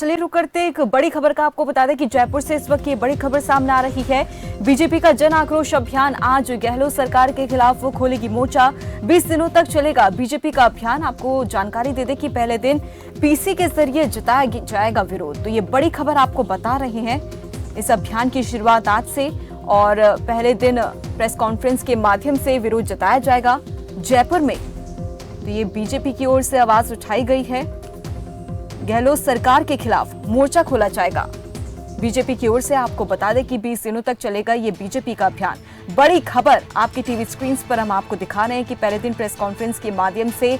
चलिए रुक करते एक बड़ी खबर का आपको बता दें कि जयपुर से इस वक्त ये बड़ी खबर सामने आ रही है। बीजेपी का जन आक्रोश अभियान आज गहलोत सरकार के खिलाफ वो खोलेगी मोर्चा। 20 दिनों तक चलेगा बीजेपी का अभियान। आपको जानकारी दे दें कि पहले दिन पीसी के जरिए जताया जाएगा विरोध। तो ये बड़ी खबर आपको बता रहे हैं। इस अभियान की शुरुआत आज से और पहले दिन प्रेस कॉन्फ्रेंस के माध्यम से विरोध जताया जाएगा जयपुर में। तो ये बीजेपी की ओर से आवाज उठाई गई है। गहलोत सरकार के खिलाफ मोर्चा खोला जाएगा बीजेपी की ओर से। आपको बता दें कि 20 दिनों तक चलेगा ये बीजेपी का अभियान। बड़ी खबर आपकी टीवी स्क्रीन पर हम आपको दिखा रहे हैं कि पहले दिन प्रेस कॉन्फ्रेंस के माध्यम से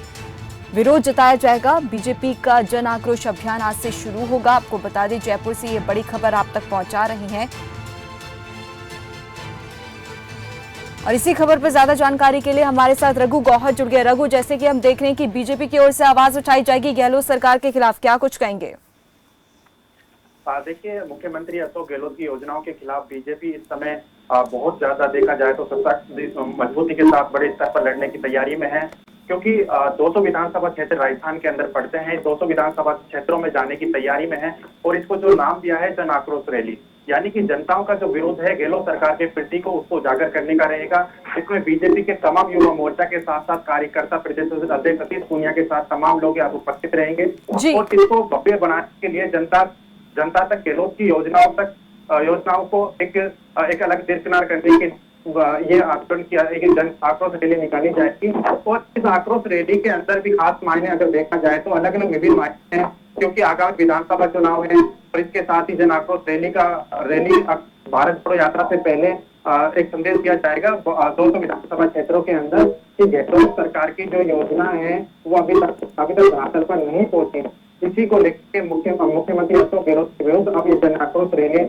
विरोध जताया जाएगा। बीजेपी का जन आक्रोश अभियान आज से शुरू होगा। आपको बता दें जयपुर से ये बड़ी खबर आप तक पहुंचा रही हैं। और इसी खबर पर ज्यादा जानकारी के लिए हमारे साथ रघु गौहर जुड़ गए। रघु, जैसे कि हम देख रहे हैं कि बीजेपी की ओर से आवाज उठाई जाएगी गहलोत सरकार के खिलाफ, क्या कुछ कहेंगे? देखिए, मुख्यमंत्री अशोक गहलोत की योजनाओं के खिलाफ बीजेपी इस समय बहुत ज्यादा देखा जाए तो सत्ता मजबूती के साथ बड़े स्तर पर लड़ने की तैयारी में है, क्योंकि 200 विधानसभा क्षेत्र राजस्थान के अंदर पड़ते हैं। 200 विधानसभा क्षेत्रों में जाने की तैयारी में है और इसको जो नाम दिया है जन आक्रोश रैली, यानी कि जनताओं का जो विरोध है गहलोत सरकार के प्रति को उसको उजागर करने का रहेगा। इसमें बीजेपी के तमाम युवा मोर्चा के साथ साथ कार्यकर्ता, प्रदेश अध्यक्ष सतीश पूनिया के साथ तमाम लोग यहाँ उपस्थित रहेंगे और इसको भव्य बनाने के लिए जनता तक गहलोत की योजनाओं को एक अलग दरकिनार करने के ये आंदोलन किया है कि जन आक्रोश रैली निकाली जाएगी। और इस आक्रोश रैली के अंदर भी खास मायने अगर देखा जाए तो अलग अलग विभिन्न मायने हैं, क्योंकि आगामी विधानसभा चुनाव है और इसके साथ ही जन आक्रोश रैली भारत जोड़ो यात्रा से पहले एक संदेश दिया जाएगा 200 विधानसभा क्षेत्रों के अंदर कि गहलोत सरकार की जो योजना है वो अभी तक धरातल पर नहीं पहुंची। इसी को लेकर मुख्यमंत्री अशोक गहलोत के विरुद्ध अब ये जन आक्रोश रैली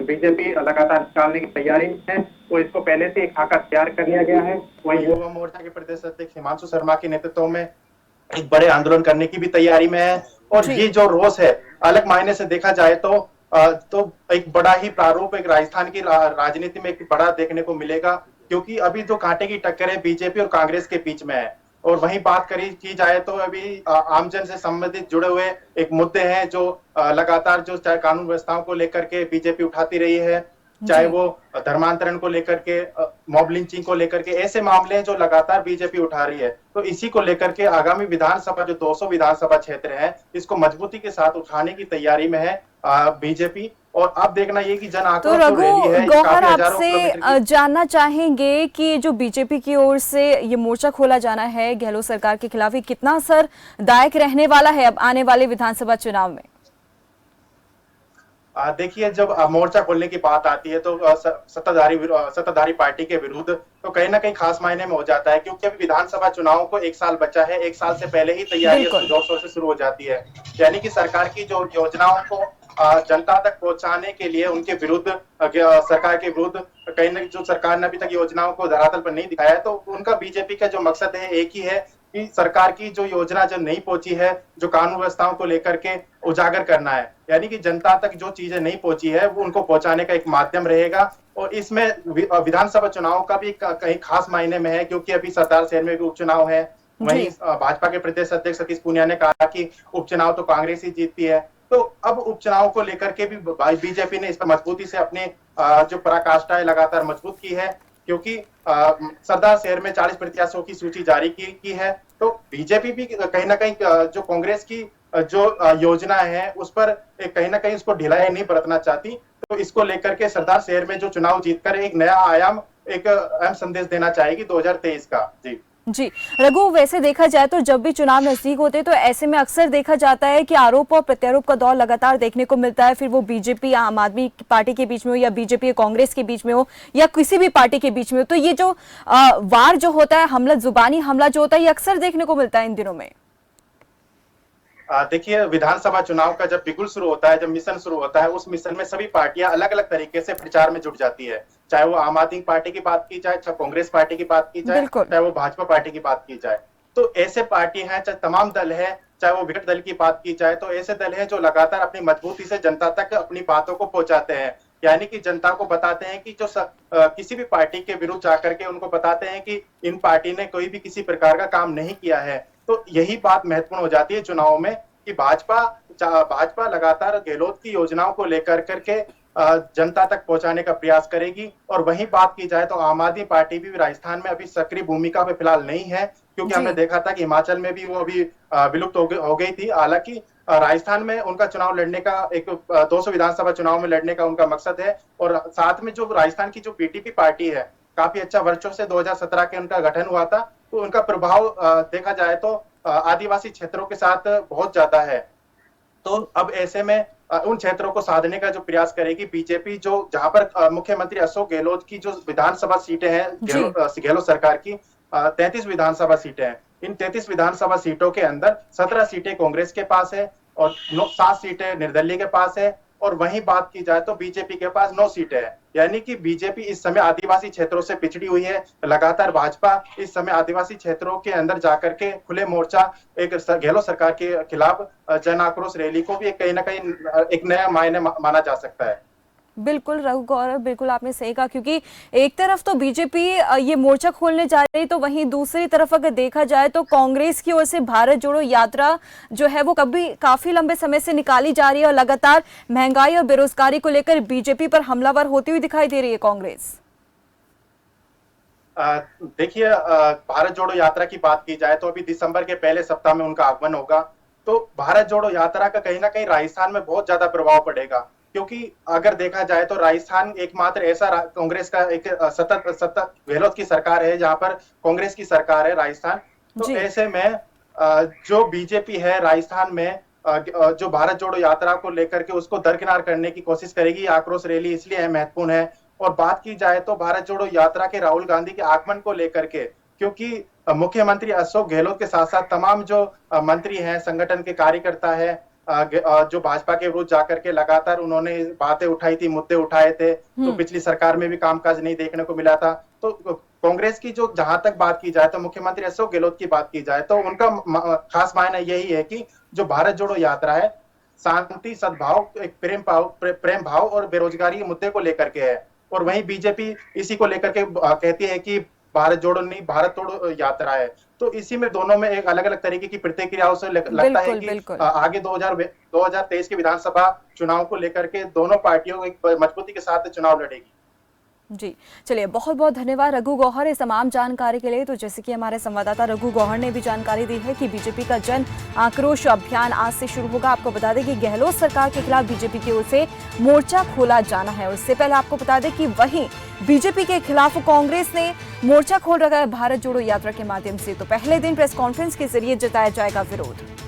बीजेपी लगातार निकालने की तैयारी में है और इसको पहले से एक खाका तैयार कर लिया गया है। वही युवा मोर्चा के प्रदेश अध्यक्ष हिमांशु शर्मा के नेतृत्व में एक बड़े आंदोलन करने की भी तैयारी में है। और ये जो रोष है अलग मायने से देखा जाए तो एक बड़ा ही प्रारूप एक राजस्थान की राजनीति में एक बड़ा देखने को मिलेगा, क्योंकि अभी जो कांटे की टक्कर है बीजेपी और कांग्रेस के बीच में है। और वहीं बात की जाए तो अभी आमजन से संबंधित जुड़े हुए एक मुद्दे हैं जो लगातार जो चाहे कानून व्यवस्थाओं को लेकर के बीजेपी उठाती रही है, चाहे वो धर्मांतरण को लेकर के, मॉब लिंचिंग को लेकर के, ऐसे मामले हैं जो लगातार बीजेपी उठा रही है। तो इसी को लेकर के आगामी विधानसभा जो 200 विधानसभा क्षेत्र है इसको मजबूती के साथ उठाने की तैयारी में है बीजेपी। और अब देखना ये कि जन आक्रोश तो रघु गौहर आपसे जानना चाहेंगे कि जो बीजेपी की ओर से ये मोर्चा खोला जाना है गहलोत सरकार के खिलाफ, ये कितना असरदायक रहने वाला है अब आने वाले विधानसभा चुनाव में? देखिए, जब मोर्चा खोलने की बात आती है तो सत्ताधारी पार्टी के विरुद्ध तो कहीं ना कहीं खास मायने में हो जाता है, क्योंकि अभी विधानसभा चुनाव को 1 साल बचा है। 1 साल से पहले ही तैयारी जोर शोर से शुरू हो जाती है, यानी कि सरकार की जो योजनाओं को जनता तक पहुंचाने के लिए उनके विरुद्ध सरकार के विरुद्ध कहीं ना जो सरकार ने अभी तक योजनाओं को धरातल पर नहीं दिखाया है, तो उनका बीजेपी का जो मकसद है एक ही है कि सरकार की जो योजना जो नहीं पहुंची है, जो कानून व्यवस्थाओं को लेकर के उजागर करना है, यानी कि जनता तक जो चीजें नहीं पहुंची है वो उनको पहुंचाने का एक माध्यम रहेगा। और इसमें विधानसभा चुनाव का भी कहीं खास मायने में है, क्योंकि अभी सरदार शहर में भी उपचुनाव है। वहीं भाजपा के प्रदेश अध्यक्ष सतीश पूनिया ने कहा कि उपचुनाव तो कांग्रेस ही जीतती है। तो अब उपचुनाव को लेकर के भी बीजेपी ने इस पर मजबूती से अपने जो पराकाष्ठा है लगातार मजबूत की है, क्योंकि सरदार शहर में 40 प्रत्याशियों की सूची जारी की है। तो बीजेपी भी कहीं ना कहीं जो कांग्रेस की जो योजना है उस पर कहीं ना कहीं उसको ढिलाई नहीं बरतना चाहती। तो इसको लेकर के सरदार शहर में जो चुनाव जीतकर एक नया आयाम, एक अहम संदेश देना चाहेगी 2023 का। जी रघु, वैसे देखा जाए तो जब भी चुनाव नजदीक होते तो ऐसे में अक्सर देखा जाता है कि आरोप और प्रत्यारोप का दौर लगातार देखने को मिलता है, फिर वो बीजेपी आम आदमी पार्टी के बीच में हो या बीजेपी कांग्रेस के बीच में हो या किसी भी पार्टी के बीच में हो। तो ये जो वार जो होता है, हमला, जुबानी हमला जो होता है, ये अक्सर देखने को मिलता है इन दिनों में। देखिए, विधानसभा चुनाव का जब बिगुल शुरू होता है, जब मिशन शुरू होता है, उस मिशन में सभी पार्टियां अलग अलग तरीके से प्रचार में जुट जाती है, चाहे वो आम आदमी पार्टी की बात की जाए, चाहे कांग्रेस पार्टी की बात की जाए, चाहे वो भाजपा पार्टी की बात की जाए। तो ऐसे पार्टी हैं, चाहे तमाम दल है, चाहे वो विकट दल की बात की जाए, तो ऐसे दल हैं जो लगातार अपनी मजबूती से जनता तक अपनी बातों को पहुंचाते हैं, यानी कि जनता को बताते हैं कि जो किसी भी पार्टी के विरुद्ध जाकर के उनको बताते हैं कि इन पार्टी ने कोई भी किसी प्रकार का काम नहीं किया है। तो यही बात महत्वपूर्ण हो जाती है चुनाव में कि भाजपा भाजपा लगातार गहलोत की योजनाओं को लेकर करके जनता तक पहुंचाने का प्रयास करेगी। और वहीं बात की जाए तो आम आदमी पार्टी भी राजस्थान में अभी सक्रिय भूमिका में फिलहाल नहीं है, क्योंकि हमने देखा था कि हिमाचल में भी वो अभी विलुप्त हो गई थी। हालांकि राजस्थान में उनका चुनाव लड़ने का एक 200 विधानसभा चुनाव में लड़ने का उनका मकसद है। और साथ में जो राजस्थान की जो बीटीपी पार्टी है, काफी अच्छा वर्षों से 2017 के उनका गठन हुआ था, तो उनका प्रभाव देखा जाए तो आदिवासी क्षेत्रों के साथ बहुत ज्यादा है। तो अब ऐसे में उन क्षेत्रों को साधने का जो प्रयास करेगी बीजेपी, जो जहां पर मुख्यमंत्री अशोक गहलोत की जो विधानसभा सीटें हैं गहलोत सरकार की 33 विधानसभा सीटें हैं। इन 33 विधानसभा सीटों के अंदर 17 सीटें कांग्रेस के पास है और 7 सीटें निर्दलीय के पास है। और वहीं बात की जाए तो बीजेपी के पास 9 सीटें हैं। यानी कि बीजेपी इस समय आदिवासी क्षेत्रों से पिछड़ी हुई है। लगातार भाजपा इस समय आदिवासी क्षेत्रों के अंदर जाकर के खुले मोर्चा एक गहलोत सरकार के खिलाफ जन आक्रोश रैली को भी कहीं ना कहीं एक नया मायने माना जा सकता है। बिल्कुल रघु गौरव, बिल्कुल आपने सही कहा, क्योंकि एक तरफ तो बीजेपी ये मोर्चा खोलने जा रही, तो वहीं दूसरी तरफ अगर देखा जाए तो कांग्रेस की ओर से भारत जोड़ो यात्रा जो है वो काफी लंबे समय से निकाली जा रही है और लगातार महंगाई और बेरोजगारी को लेकर बीजेपी पर हमलावर होती हुई दिखाई दे रही है कांग्रेस। देखिए, भारत जोड़ो यात्रा की बात की जाए तो अभी दिसंबर के पहले सप्ताह में उनका आगमन होगा। तो भारत जोड़ो यात्रा का कहीं ना कहीं राजस्थान में बहुत ज्यादा प्रभाव पड़ेगा, क्योंकि अगर देखा जाए तो राजस्थान एकमात्र ऐसा कांग्रेस का एक सतत गहलोत की सरकार है जहां पर कांग्रेस की सरकार है राजस्थान। तो ऐसे में जो बीजेपी है राजस्थान में जो भारत जोड़ो यात्रा को लेकर के उसको दरकिनार करने की कोशिश करेगी। आक्रोश रैली इसलिए महत्वपूर्ण है। और बात की जाए तो भारत जोड़ो यात्रा के राहुल गांधी के आगमन को लेकर के, क्योंकि मुख्यमंत्री अशोक गहलोत के साथ साथ तमाम जो मंत्री हैं, संगठन के कार्यकर्ता है, जो भाजपा के विरुद्ध जाकर के लगातार उन्होंने बातें उठाई थी, मुद्दे उठाए थे, तो पिछली सरकार में भी कामकाज नहीं देखने को मिला था। तो कांग्रेस की जो जहां तक बात की जाए तो मुख्यमंत्री अशोक गहलोत की बात की जाए तो उनका खास मायना यही है कि जो भारत जोड़ो यात्रा है शांति, सद्भाव, एक प्रेम भाव और बेरोजगारी के मुद्दे को लेकर के है। और वहीं बीजेपी इसी को लेकर के कहती है कि भारत जोड़ो नहीं, भारत तोड़ो यात्रा है। तो इसी में दोनों में एक अलग अलग तरीके की प्रतिक्रियाओं से लगता है कि आगे 2023 के विधानसभा चुनाव को लेकर के दोनों पार्टियों एक मजबूती के साथ चुनाव लड़ेगी। जी, चलिए, बहुत बहुत धन्यवाद रघु गौहर इस तमाम जानकारी के लिए। तो जैसे कि हमारे संवाददाता रघु गौहर ने भी जानकारी दी है कि बीजेपी का जन आक्रोश अभियान आज से शुरू होगा। आपको बता दें कि गहलोत सरकार के खिलाफ बीजेपी की ओर से मोर्चा खोला जाना है। उससे पहले आपको बता दें कि वहीं बीजेपी के खिलाफ कांग्रेस ने मोर्चा खोल रखा है भारत जोड़ो यात्रा के माध्यम से। तो पहले दिन प्रेस कॉन्फ्रेंस के जरिए जताया जाएगा विरोध।